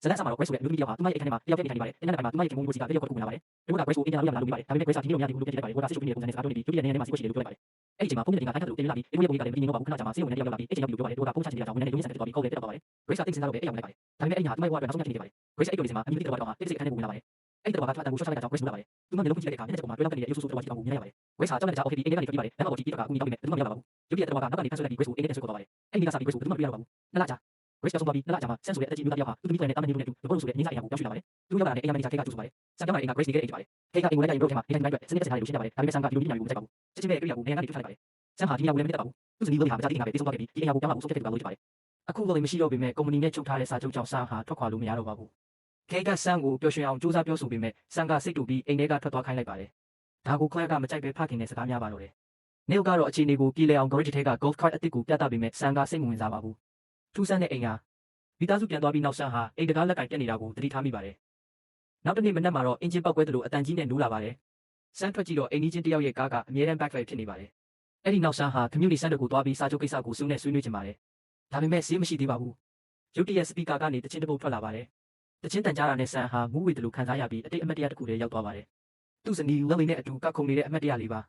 ဇလန်ဆာမာတော့ Grace ဆိုတဲ့မျိုးသမီးတယောက်ဟာသူမရဲ့အခန်းထဲမှာတယောက်တည်းနေထိုင်နေပါတယ်။အင်တာနက်ပိုင်းမှာသူမရဲ့ခင်ပွန်းမျိုးစီကလက်ရုပ်ကိုဝင်လာပါတယ်။ဒီက Grace ကိုအင်တာနက်လို့ရမလားလို့ပြီးပါတယ်။ဒါပေမဲ့ Grace ကဒီနေ့တော့မရသေးဘူးလို့ပြည့်လိုက်ပါတယ်။ဘောကစစ်ချုပ်ပြည်နေတဲ့ပုံစံနဲ့စကားပြောနေပြီးရုပ်တရက်နေရာထဲမှာစီးပွက်ရှိတယ်လို့ပြောလိုက်ပါတယ်။အဲ့ဒီချိန်မှာဖုန်းမြင်တဲ့ကခိုင်းတဲ့လူတင်လာပြီးဒီလိုရဲ့ပုံကြီးကလည်းမင်းတော့ပါဘူးခဏကြာမှစေးဝင်နေတယောက်ရောက်လာပြီးအဲ့ချိန်ရောက်ပြီးလို့ပြောပါတယ်။တို့ကဖုန်းချချင်တဲ့ကြောင့်ဝင်နေရုံးစံတက်သွားပြီးခေါ်လေတက်တော့ပါတယ်။ Grace ကတိတ်စဉ်းစားတော့ပဲအဲ့ရောက်လိုက်ပါတယ်။ဒါပေမဲ့အဲ့ညာသူမရဲ့ဘဝအတွက်နောက်ဆုံးညဖြစ်နေပါတယ်။ Grace အဲ့ဒီချိန်မှာအမိတိတော်တော့ဟာတိတ်စိတ်အခန်းထဲကိုဝင်လာပါတယ်။အဲ့ဒီတော့ကသူ့အတန်ကိုရှော့ချလိုက်တာကြောင့် Grace ဝင်လာပါတယ်။သူမမျိုးလုံးကြည့်လိုက်တဲ့အခါမျက်နှာချက်ပေါ်မှာတွဲလောက်ကနေရုပ်ဆိုးဆိုးတော်ကြီးတောင်ကိုမြင်ရပါတယ်။ Grace ဟာကြောက်တဲ့ကြောင်အော်ခေဒီအိမ်ထဲကနေထွက်ပြေးပါတယ်။လမ်းပေါ်ကြီးကြီးတော့ကအကူကြီးတောင်းပြီးမဲ့ဘယ်သူမှမရပါဘူး။ရုပ်တရက်တော့ကနောက်ကနေဖတ်ဆွဲလိုက်ပြီး Grace ကိုအိမ်ထဲဆွဲခေါ်သွားပါတယ်။အဲ့ဒီကစားပြီး Grace ကိုဘယ်သူမှမတွေ့ရတော့ပါဘူး။နှစ်လကြာ Grace ကြောင့်သွားပြီးနှစ်လကြာမှာဆန်ဆိုတဲ့အတက်ကြီးမျိုးသားတယောက်ဟာသူ့သမီးတွေနဲ့တာမန်နေလို့နဲ့တူဘောလို့ဆိုတဲ့ငင်းစားအိမ်ကိုရောက်ရှိလာပါတယ်။သူရောက်လာတဲ့အိမ်မန်နေဂျာ K ကကြိုဆိုပါတယ်။ဆန်ပြောင်းလာတဲ့အိမ်က Grace နေခဲ့တဲ့အိမ်ဖြစ်ပါတယ်။ K ကအိမ်ကိုလည်းကြိုင်ဘလို့ထဲမှာနေထိုင်တိုင်းအတွက်စနစ်တက်စင်ထားတယ်လို့ရှင်းပြပါတယ်။ဒါပေမဲ့ဆန်ကဒီလိုညညာမျိုးကိုမစိုက်ပါဘူး။ချက်ချင်းပဲတွေ့ရကိုနေရာကနေထွက်ထားလိုက်ပါတယ်။ဆန်ဟာဒီညညာကိုလည်းမတက်ပါဘူး။သူ့ဇနီးလိုဟာမကြတိတင်ကပဲပြေးဆုံးသွားခဲ့ပြီးဒီအိမ်ကိုပြောင်းလာဖို့ဆုံးဖြတ်ခဲ့တယ်လို့ပြောပါတယ်။အခုလိုမရှိတော့ပေမဲ့ကုမ္ပဏီနဲ့ချုပ်ထားတဲ့စာချုပ်ကြောင့်ဆန်ဟာထွက်ခွာလို့မရတော့ပါဘူး။ K ကဆန်ကိုပျော်ရွှင်အောင်စူးစမ်းပြောဆိုပေမဲ့ဆန်ကစိတ်တူပြီးအိမ်ထဲကထွက်သွားခိုင်းလိုက်ပါတယ်။ဒါကို Claire ကမကြိုက်ပဲဖခင်နဲ့စကားများပါတော့တယ်။ Neil ကတော့အခြေအနေကိုပြည်လည်အောင် garage ထဲက golf cart အသစ်ကိုပြသပေမဲ့ဆန်ကစိတ်မဝင်စားပါဘူး။ထူးဆန်းတဲ့အိမ်ဟာမိသားစုပြန်သွားပြီးနောက်ဆန်ဟာအိမ်တကားလက်ကင်ပြက်နေတာကိုသတိထားမိပါတယ်။နောက်တစ်နေ့မနက်မှာတော့အင်ဂျင်ပောက်ကွဲသလိုအတန်ကြီးနဲ့နိုးလာပါတယ်။ဆန်ထွက်ကြည့်တော့အိမ်ကြီးချင်းတယောက်ရဲ့ကားကအမြဲတမ်း backfire ဖြစ်နေပါတယ်။အဲ့ဒီနောက်ဆန်ဟာ community center ကိုသွားပြီးစာချုပ်ကိစ္စကိုစုနဲ့ဆွေးနွေးချင်ပါတယ်။ဒါပေမဲ့ဈေးမရှိသေးပါဘူး။ရုတ်တရက်စပီကာကနေတချင်းတစ်ပုတ်ထွက်လာပါတယ်။တချင်းတန်ကြားတာနဲ့ဆန်ဟာမူးဝေတယ်လို့ခံစားရပြီးအတိတ်အမတ်တရားတစ်ခုတည်းရောက်သွားပါတယ်။သူ့ဇနီး Lily နဲ့အတူကခုန်နေတဲ့အမတ်တရားလေးပါ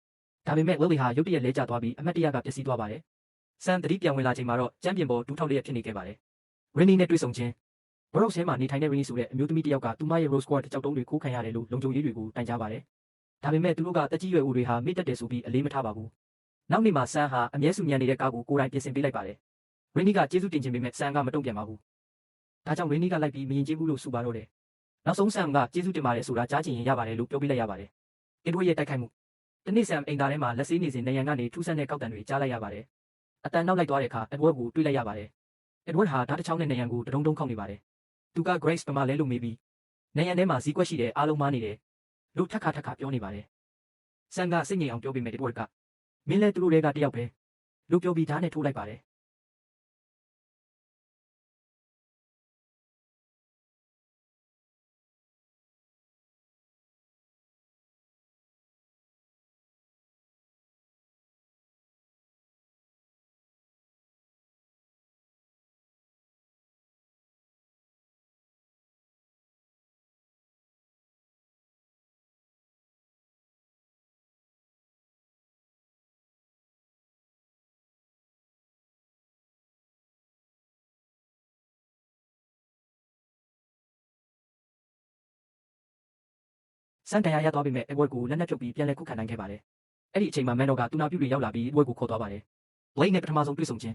။ဒါပေမဲ့ Lily ဟာရုတ်တရက်လဲကျသွားပြီးအမတ်တရားကပျက်စီးသွားပါတယ်။ဆန်တတိပြန်ဝင်လာချိန်မှာတော့ကျမ်းပြင်ပေါ်ဒူးထောက်လျက်ဖြစ်နေခဲ့ပါတယ်။ Rennie နဲ့တွေ့ဆုံခြင်းBurroughs ထဲမှာနေထိုင်တဲ့ Rennie ဆိုတဲ့အမျိုးသမီးတစ်ယောက်ကသူမရဲ့ Rose Quartz ကြောက်တုံးတွေခိုးခံရတယ်လို့လုံခြုံရေးတွေကိုတိုင်ကြားပါတယ်။ဒါပေမဲ့သူတို့ကတက်ကြီးရွယ်ဦးတွေဟာမိတ်တက်တယ်ဆိုပြီးအလေးမထားပါဘူး။နောက်နေ့မှာဆန်ဟာအမြဲစုညံနေတဲ့ကားကိုကိုယ်တိုင်ပြင်ဆင်ပေးလိုက်ပါတယ်။ Rennie ကကျေးဇူးတင်ခြင်းပေမဲ့ဆန်ကမတုံ့ပြန်ပါဘူး။ဒါကြောင့် Rennie ကလိုက်ပြီးမရင်ကျေးဘူးလို့ဆိုပါတော့တယ်။နောက်ဆုံးဆန်ကကျေးဇူးတင်ပါတယ်ဆိုတာကြားချင်ရင်ရပါတယ်လို့ပြောပြလိုက်ရပါတယ်။ Edward ရဲ့တိုက်ခိုက်မှုတနေ့ဆန်အိမ်သားထဲမှာလက်ဆေးနေစဉ်နေရန်ကနေထူးဆန်းတဲ့ကောက်တံတွေကြားလိုက်ရပါတယ်။အတန်နောက်လိုက်သွားတဲ့အခါ Edward ကိုတွေ့လိုက်ရပါတယ်။ Edward ဟာဓာတ်တစ်ချောင်းနဲ့နေရန်ကိုတုံးခောက်နေပါတယ်။သူက Grace ပမာလဲလို့မေးပြီးနေရန်ထဲမှာဇီးကွက်ရှိတယ်အားလုံးမားနေတယ်လို့ထက်ခါပြောနေပါတယ်။ဆန်ကစိတ်ငြိမ်အောင်ပြောပေးမယ် Edward ကမင်းလဲသူတို့တွေကတယောက်ပဲလို့ပြောပြီးဓာတ်နဲ့ထိုးလိုက်ပါတယ်ဆန်တန်ရရသွားပေမဲ့ Edward ကိုလက်နက်ဖြုတ်ပြီးပြန်လဲခုခံနိုင်ခဲ့ပါတယ်။အဲ့ဒီအချိန်မှာ Mando ကတူနာပြူတွေရောက်လာပြီး Edward ကိုခေါ်သွားပါတယ်။ Blake နဲ့ပထမဆုံးတွေ့ဆုံခြင်း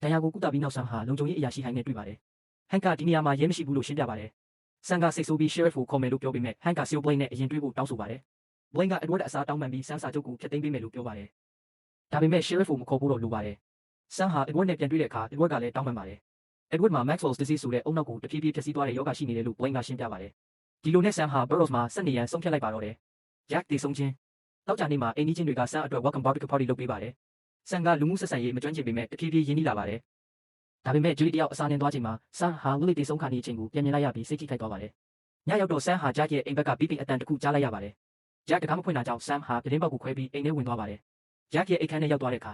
တန်ရကိုကုသပြီးနောက်ဆန်ဟာလုံခြုံရေးအရာရှိဟိုင်းနဲ့တွေ့ပါတယ်။ Hank ကဒီနေရာမှာရဲမရှိဘူးလို့ရှင်းပြပါတယ်။ဆန်ကစိတ်ဆိုးပြီး Sheriff ကိုခေါ်မယ်လို့ပြောပေမဲ့ Hank က Seal Blake နဲ့အရင်တွေ့ဖို့တောင်းဆိုပါတယ်။ Blake က Edward အစားတောင်းပန်ပြီးဆန်စာချုပ်ကိုဖျက်သိမ်းပေးမယ်လို့ပြောပါတယ်။ဒါပေမဲ့ Sheriff ကိုမခေါ်ဖို့တော့လိုပါတယ်။ဆန်ဟာ Edward နဲ့ပြန်တွေ့တဲ့အခါ Edward ကလည်းတောင်းပန်ပါတယ်။ Edward မှာ Maxwell's disease ဆိုတဲ့အုံနောက်ကိုတဖြည်းဖြည်းဖျက်ဆီးသွားတဲ့ယောဂရှိနေတယ်လို့ Blake ကရှင်းပြပါတယ်။ဒီလိုနဲ့ဆန်ဟာ Burroughs မှာဆက်နေရန်ဆုံးဖြတ်လိုက်ပါတော့တယ်။ Jack တေဆုံးခြင်းတောက်ကြနေ့မှာအိမ်ကြီးချင်းတွေကဆန်အတွက် welcome barbecue party လုပ်ပေးပါတယ်။ဆန်ကလူမှုဆက်ဆံရေးမကျွမ်းကျင်ပေမဲ့တဖြည်းဖြည်းရင်းနှီးလာပါတယ်။ဒါပေမဲ့ Julie တယောက်အစာနှင်သွားချိန်မှာဆန်ဟာ Lily တေဆုံးခါနေအချိန်ကိုပြန်မြင်လိုက်ရပြီးစိတ်ထိခိုက်သွားပါတယ်။ညရောက်တော့ဆန်ဟာ Jack ရဲ့အိမ်ဘက်ကပြီးပြီးအတန်တခုကြားလိုက်ရပါတယ်။ Jack တကားမဖွင့်တာကြောင့်ဆန်ဟာပြတင်းပေါက်ကိုခွဲပြီးအိမ်ထဲဝင်သွားပါတယ်။ Jack ရဲ့အိတ်ခမ်းထဲရောက်သွားတဲ့အခါ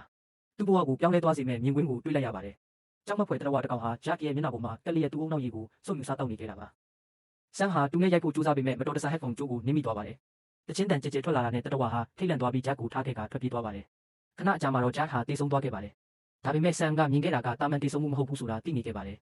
သူ့ဘဝကိုပြောင်းလဲသွားစေမဲ့မြင်ကွင်းကိုတွေ့လိုက်ရပါတယ်။ကြောက်မဖွယ်တရဝတကောင်ဟာ Jack ရဲ့မျက်နှာပေါ်မှာတက်လျက်သူ့အုံနောက်ရည်ကိုစုပ်ယူစားတောက်နေခဲ့တာပါ။ဆန်ဟာသူနဲ့ရိုက်ဖို့ကြိုးစားပေမဲ့မတော်တဆ headphone ကြိုးကိုနင်းမိသွားပါတယ်။တချင်းတန်ကြဲကြဲထွက်လာတာနဲ့တတဝါဟာထိတ်လန့်သွားပြီး Jack ကိုထားခဲ့ကထွက်ပြေးသွားပါတယ်။ခဏအကြာမှာတော့ Jack ဟာတေဆုံးသွားခဲ့ပါတယ်။ဒါပေမဲ့ဆန်ကမြင်ခဲ့တာကတာမန်တေဆုံးမှုမဟုတ်ဘူးဆိုတာသိနေခဲ့ပါတယ်